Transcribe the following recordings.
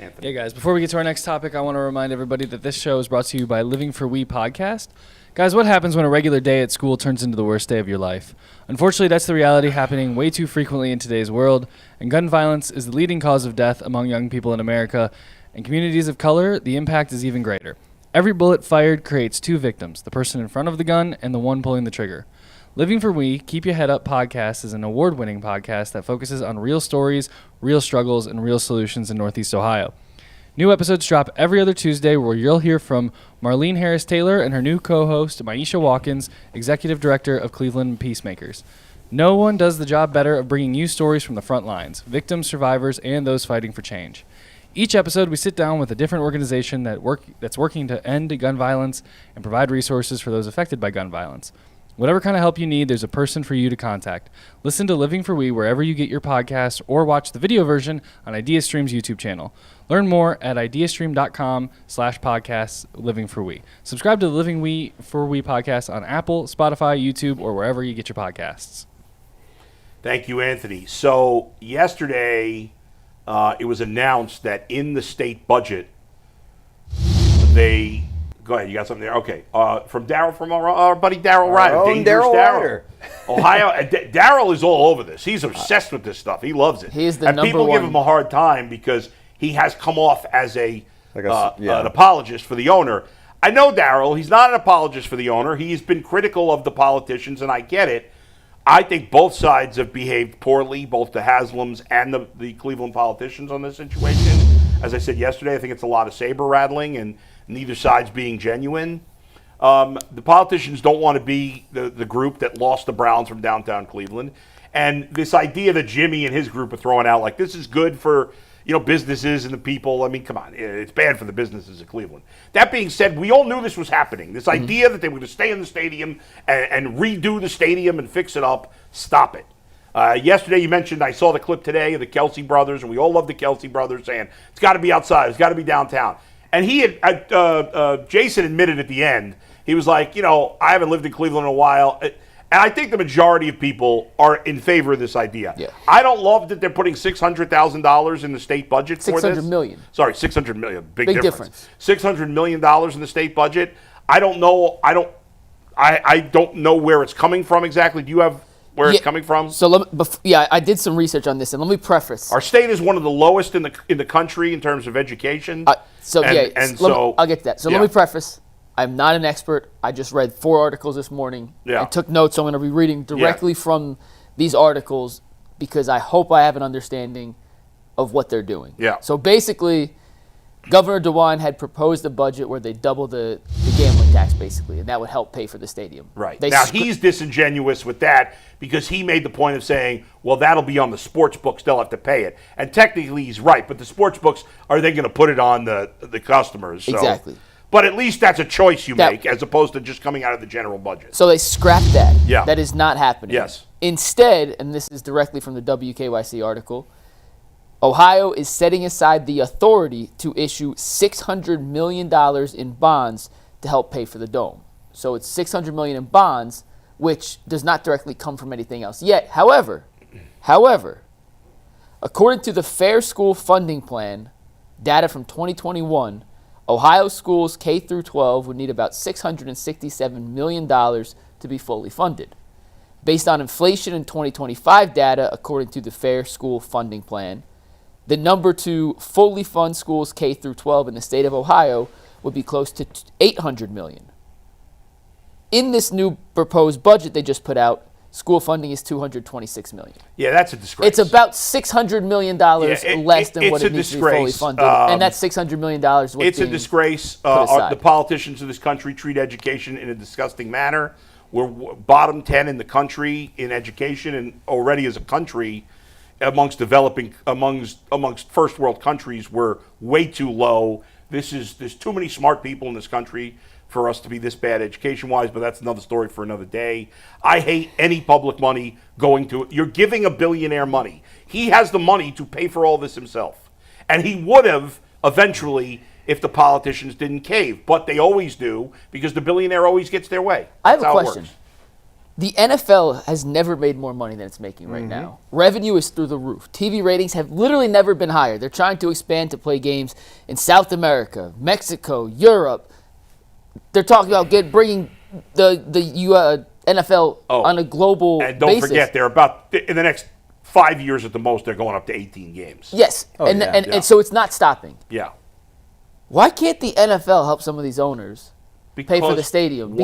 Anthony. Yeah, guys, before we get to our next topic, I want to remind everybody that this show is brought to you by Living for We podcast. Guys, what happens when a regular day at school turns into the worst day of your life? Unfortunately, that's the reality happening way too frequently in today's world, and gun violence is the leading cause of death among young people in America. In communities of color, the impact is even greater. Every bullet fired creates two victims, the person in front of the gun and the one pulling the trigger. Living for We, Keep Your Head Up podcast is an award-winning podcast that focuses on real stories, real struggles, and real solutions in Northeast Ohio. New episodes drop every other Tuesday where you'll hear from Marlene Harris-Taylor and her new co-host, Maisha Watkins, Executive Director of Cleveland Peacemakers. No one does the job better of bringing you stories from the front lines, victims, survivors, and those fighting for change. Each episode, we sit down with a different organization that's working to end gun violence and provide resources for those affected by gun violence. Whatever kind of help you need, there's a person for you to contact. Listen to Living for We wherever you get your podcasts or watch the video version on IdeaStream's YouTube channel. Learn more at ideastream.com/podcasts Living for We. Subscribe to the Living for We podcast on Apple, Spotify, YouTube, or wherever you get your podcasts. Thank you, Anthony. So yesterday, it was announced that in the state budget, they... Go ahead, you got something there? Okay. From our buddy Daryl Ryder. Dangerous Daryl. Ohio. Daryl is all over this. He's obsessed with this stuff. He loves it. He is the number one. And people give him a hard time because he has come off as an apologist for the owner. I know Daryl. He's not an apologist for the owner. He's been critical of the politicians, and I get it. I think both sides have behaved poorly, both the Haslams and the Cleveland politicians on this situation. As I said yesterday, I think it's a lot of saber rattling and neither side's being genuine. The politicians don't want to be the group that lost the Browns from downtown Cleveland. And this idea that Jimmy and his group are throwing out, like, this is good for businesses and the people. I mean, come on, it's bad for the businesses of Cleveland. That being said, we all knew this was happening. This idea that they were going to stay in the stadium and redo the stadium and fix it up, stop it. Yesterday you mentioned, I saw the clip today of the Kelsey brothers, and we all love the Kelsey brothers, saying it's got to be outside, it's got to be downtown. And he had, Jason admitted at the end, he was like, I haven't lived in Cleveland in a while. And I think the majority of people are in favor of this idea. Yeah. I don't love that they're putting $600,000 in the state budget for this. $600 million. Sorry, $600 million. Big difference. $600 million in the state budget. I don't know. I don't know where it's coming from exactly. Do you have where it's coming from? So I did some research on this, and let me preface. Our state is one of the lowest in the country in terms of education. I'll get to that. So let me preface. I'm not an expert. I just read 4 articles this morning. Yeah. I took notes, so I'm going to be reading directly from these articles because I hope I have an understanding of what they're doing. Yeah. So basically, Governor DeWine had proposed a budget where they double the gambling tax, basically, and that would help pay for the stadium. Right. Now, he's disingenuous with that because he made the point of saying, well, that'll be on the sports books. They'll have to pay it. And technically, he's right, but the sports books, are they going to put it on the customers? So. Exactly. But at least that's a choice you make as opposed to just coming out of the general budget. So they scrapped that. Yeah. That is not happening. Yes. Instead, and this is directly from the WKYC article, Ohio is setting aside the authority to issue $600 million in bonds to help pay for the dome. So it's $600 million in bonds, which does not directly come from anything else yet. However, according to the Fair School Funding Plan, data from 2021, Ohio schools K through 12 would need about $667 million to be fully funded. Based on inflation and 2025 data, according to the Fair School Funding Plan, the number to fully fund schools K through 12 in the state of Ohio would be close to $800 million. In this new proposed budget they just put out, school funding is $226 million. Yeah, that's a disgrace. It's about $600 million less than what it needs to be fully funded. And that $600 million is what's It's a disgrace. The politicians of this country treat education in a disgusting manner. We're bottom 10 in the country in education, and already as a country, amongst first world countries, we're way too low. There's too many smart people in this country for us to be this bad education-wise, but that's another story for another day. I hate any public money going to it. You're giving a billionaire money. He has the money to pay for all this himself. And he would have eventually if the politicians didn't cave. But they always do because the billionaire always gets their way. I have a question. The NFL has never made more money than it's making right now. Revenue is through the roof. TV ratings have literally never been higher. They're trying to expand to play games in South America, Mexico, Europe. They're talking about bringing the NFL on a global basis. And don't forget, they're about, in the next 5 years at the most, they're going up to 18 games. Yes, and so it's not stopping. Yeah. Why can't the NFL help some of these owners pay for the stadium?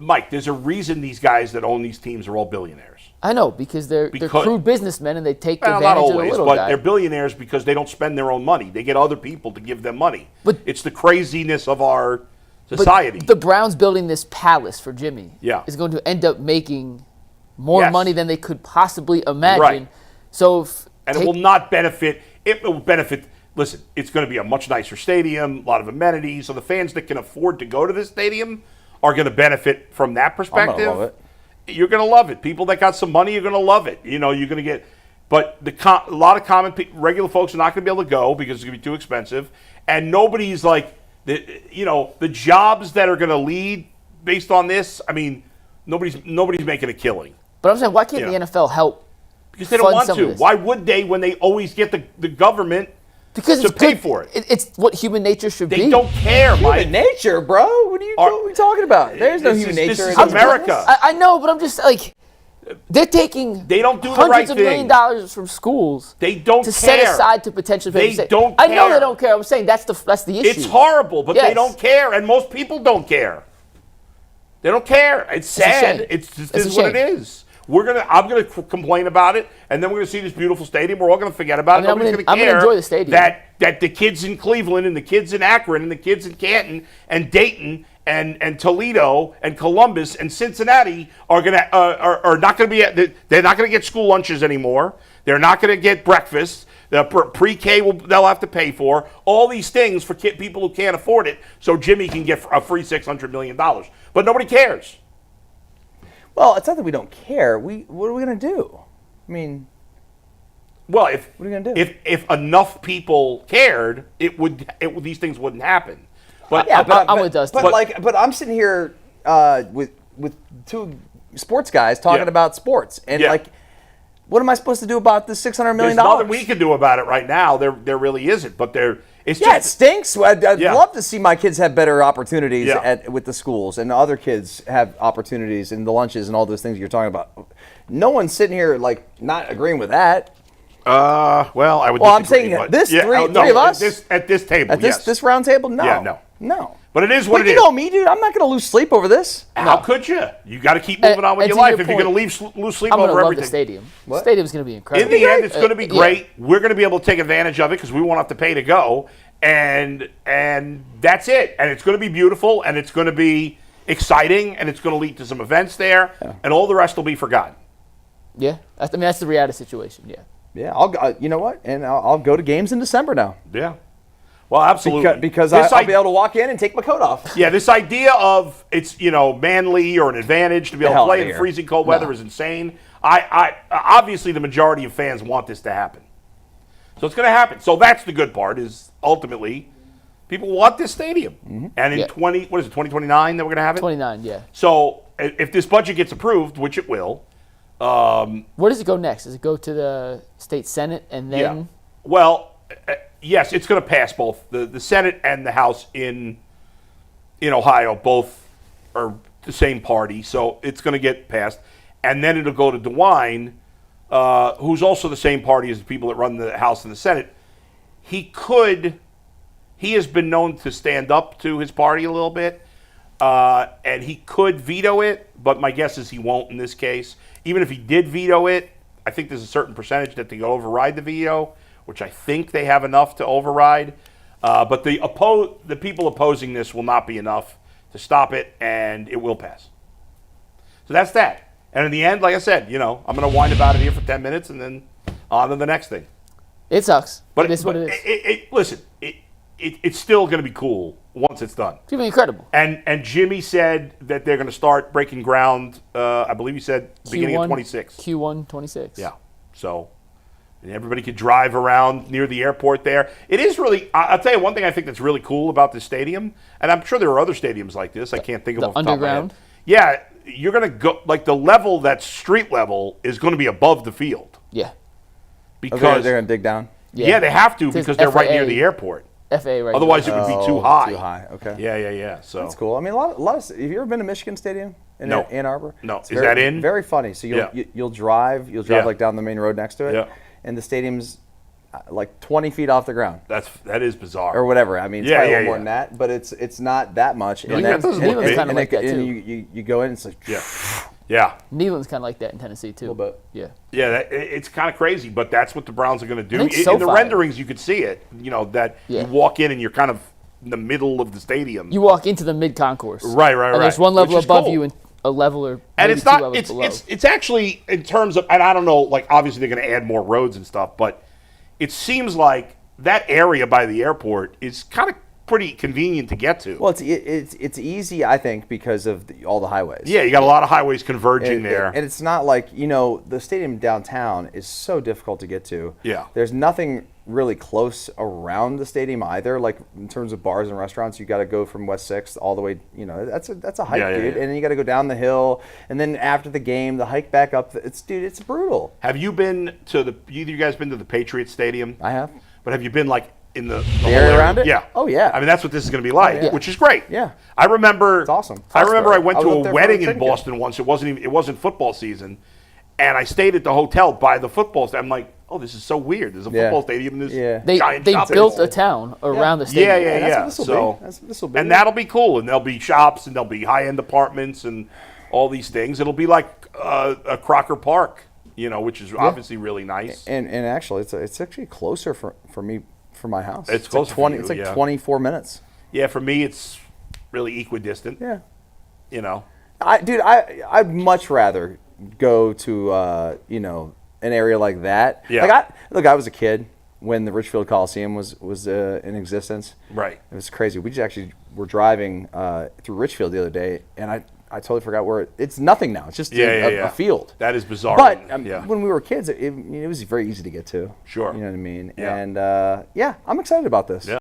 Mike, there's a reason these guys that own these teams are all billionaires. I know, because they're crude businessmen and they take advantage not always, of the little but guy. they're billionaires because they don't spend their own money. They get other people to give them money. But it's the craziness of our society. But the Browns building this palace for Jimmy is going to end up making more money than they could possibly imagine. Right. So it will not benefit. It will benefit. Listen, it's going to be a much nicer stadium, a lot of amenities. So the fans that can afford to go to this stadium are going to benefit from that perspective. I'm gonna love it. You're going to love it. People that got some money are going to love it. You know, you're going to get. But a lot of regular folks are not going to be able to go because it's going to be too expensive. And nobody's like, the jobs that are going to lead based on this. I mean, nobody's making a killing. But I'm saying, why can't the NFL help? Because they don't want to. Why would they when they always get the government to pay for it? It's what human nature should be. They don't care, Mike. Human nature, bro? What are we talking about? There's no human nature. This is America. I know, but I'm just like, they're taking they don't do the hundreds right of thing. $1 million from schools. They don't to care. set aside to potentially pay. They don't I know care. they don't care. I'm saying that's the issue. It's horrible, but they don't care, and most people don't care. They don't care. It's sad. It's what it is. I'm gonna complain about it, and then we're gonna see this beautiful stadium. We're all gonna forget about it. Nobody's gonna care. I'm gonna enjoy the stadium. That the kids in Cleveland and the kids in Akron and the kids in Canton and Dayton and Toledo and Columbus and Cincinnati are not gonna be. They're not gonna get school lunches anymore. They're not gonna get breakfast. The pre-K they'll have to pay for. All these things for people who can't afford it, so Jimmy can get a free $600 million. But nobody cares. Well, it's not that we don't care. What are we going to do? I mean, well, what are we going to do? If enough people cared, these things wouldn't happen. But I'm with Dustin. But I'm sitting here with two sports guys talking about sports, and what am I supposed to do about this $600 million? There's nothing we can do about it right now. There really isn't. But it stinks. I'd love to see my kids have better opportunities with the schools, and the other kids have opportunities in the lunches and all those things you're talking about. No one's sitting here not agreeing with that. Well, I would. Well, I'm saying three of us at this table. At this round table. No. Yeah, no. But it is what it is. You know me, dude. I'm not going to lose sleep over this. How could you? You got to keep moving on with your life. If you're going to lose sleep over everything, I'm going to love the stadium. The stadium's going to be incredible. In the end, it's going to be great. Yeah. We're going to be able to take advantage of it because we won't have to pay to go, and that's it. And it's going to be beautiful, and it's going to be exciting, and it's going to lead to some events there, and all the rest will be forgotten. Yeah, that's the reality situation. Yeah. Yeah, I'll. You know what? And I'll go to games in December now. Yeah. Well, absolutely. Because I'll be able to walk in and take my coat off. Yeah, this idea of it's manly or an advantage to be able to play in freezing cold weather is insane. I obviously the majority of fans want this to happen, so it's going to happen. So that's the good part is ultimately people want this stadium, and in 2029 that we're going to have it. 29, yeah. So if this budget gets approved, which it will, where does it go next? Does it go to the state senate and then? Yeah. Well. Yes, it's going to pass both the Senate and the House in Ohio. Both are the same party, so it's going to get passed, and then it'll go to DeWine, who's also the same party as the people that run the House and the Senate. He has been known to stand up to his party a little bit, and he could veto it, but my guess is he won't in this case. Even if he did veto it, I think there's a certain percentage that they can override the veto, which I think they have enough to override. But the people opposing this will not be enough to stop it, and it will pass. So that's that. And in the end, like I said, I'm going to whine about it here for 10 minutes and then on to the next thing. It sucks. But it is what it is. Listen, it's still going to be cool once it's done. It's going to be incredible. And Jimmy said that they're going to start breaking ground, I believe he said beginning of 26. Q1 26. Yeah. So... and everybody could drive around near the airport there. It is really, I'll tell you one thing I think that's really cool about this stadium, and I'm sure there are other stadiums like this. I can't think of them off the top of my head. Underground? Yeah, you're going to go, like the level that's street level is going to be above the field. Yeah. Because they're going to dig down? Yeah, they have to It says because they're right near FAA. the airport. FAA right. Otherwise, it would be too high. Too high, okay. Yeah. So That's cool. I mean, a lot of have you ever been to Michigan Stadium in No. Ann Arbor? No. It's Is that in? Very funny. So you'll drive Yeah. like down the main road next to it, Yeah. and the stadium's like 20 feet off the ground. that is bizarre. Or whatever. I mean, it's Yeah, probably a yeah, little more yeah. than that, but it's not that much. Yeah, that doesn't look big. Kind of like that too. you go in, it's like Yeah. Neyland's kind of like that in Tennessee too. a little bit. Yeah. Yeah, it's kind of crazy, but that's what the Browns are going to do. think In the SoFi- renderings, you could see it. That Yeah. you walk in and you're kind of in the middle of the stadium. You walk into the mid concourse. Right. And there's one level Which is above cool. you and a level or And maybe it's two not. levels below. It's actually in terms of, and I don't know. Like obviously they're going to add more roads and stuff, but it seems like that area by the airport is kind of pretty convenient to get to. Well, it's easy, I think, because of all the highways. Yeah, you got a lot of highways converging there. And it's not like, the stadium downtown is so difficult to get to. Yeah. There's nothing really close around the stadium either. Like in terms of bars and restaurants, you got to go from West 6th all the way, that's a hike, Yeah, dude. yeah. And then you got to go down the hill. And then after the game, the hike back up, it's brutal. Have you been to either of you guys been to the Patriots Stadium? I have. But have you been like in the The area around it? Yeah. Oh, yeah. I mean, that's what this is going to be like, Yeah. which is great. Yeah. I remember. It's awesome. I remember I went I to was a up there for wedding a in training camp. Boston once. It wasn't football season, and I stayed at the hotel by the football stadium. I'm like, oh, this is so weird. There's a Yeah. football stadium in this Yeah. They giant shopping built mall. a town around the Yeah, stadium. yeah, And that's yeah. what this'll be. So, That's what this'll be. and that'll be cool. And there'll be shops, and there'll be high-end apartments, and all these things. It'll be like a Crocker Park, which is obviously really nice. And actually, it's actually closer for me from my house. It's like closer for 20. you, It's like yeah. 24 minutes. Yeah, for me, it's really equidistant. Yeah. I'd much rather go to an area like that. Yeah. Like I was a kid when the Richfield Coliseum was in existence. Right. It was crazy. We just actually were driving through Richfield the other day, and I totally forgot where it's nothing now. It's just a field. That is bizarre. But yeah. when we were kids, it was very easy to get to. Sure. You know what I mean? Yeah. And I'm excited about this. Yeah.